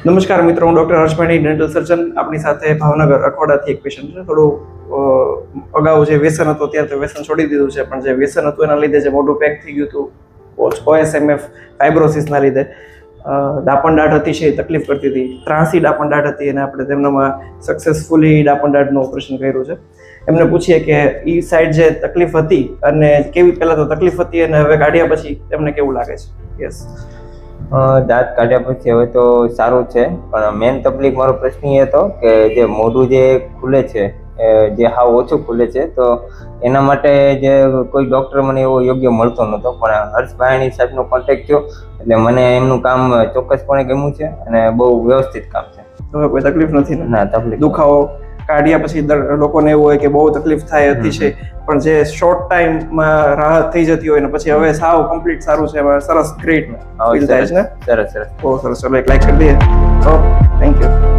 નમસ્કાર મિત્રો, હું ડૉક્ટર હર્ષભાઈ, ડેન્ટલ સર્જન. આપણી સાથે ભાવનગર અખવાડાથી એક પેશન્ટ છે. થોડું અગાઉ જે વ્યસન હતું અત્યારે તો વ્યસન છોડી દીધું છે, પણ જે વ્યસન હતું એના લીધે જે મોઢું પેક થઈ ગયું હતું OSMF ફાઇબ્રોસિસના લીધે ડાપણ દાઢ અતિશય તકલીફ કરતી હતી. ત્રાસી ડાપણ દાઢ હતી અને આપણે તેમનામાં સક્સેસફુલી ડાપણ દાઢનું ઓપરેશન કર્યું છે. એમને પૂછીએ કે એ સાઈડ જે તકલીફ હતી અને કેવી પહેલાં તો તકલીફ હતી અને હવે કાઢ્યા પછી તેમને કેવું લાગે છે. યસ, દાંત કાઢ્યા પછી હવે તો સારું છે, પણ મેઇન તકલીફ મારો પ્રશ્ન એ હતો કે જે મોઢું જે ખુલે છે, જે હાવ ઓછું ખુલે છે, તો એના માટે જે કોઈ ડૉક્ટર મને એવો યોગ્ય મળતો નહોતો. પણ હર્ષભાઈની સાહેબનો કોન્ટેક્ટ થયો એટલે મને એમનું કામ ચોક્કસપણે ગમ્યું છે અને બહુ વ્યવસ્થિત કામ છે. હવે કોઈ તકલીફ નથી ને? ના તકલીફ. દુખાવો કાઢ્યા પછી લોકોને એવું હોય કે બહુ તકલીફ થાય અતિશય, પણ જે શોર્ટ ટાઈમમાં રાહત થઈ જતી હોય ને પછી હવે સાવ કમ્પ્લીટ સારું છે. સરસ, ગ્રેટ ફીલ થાય છે ને? સરસ સરસ. બહુ સરસ. ચલો એક લાઈક કરી દઈએ. Thank you.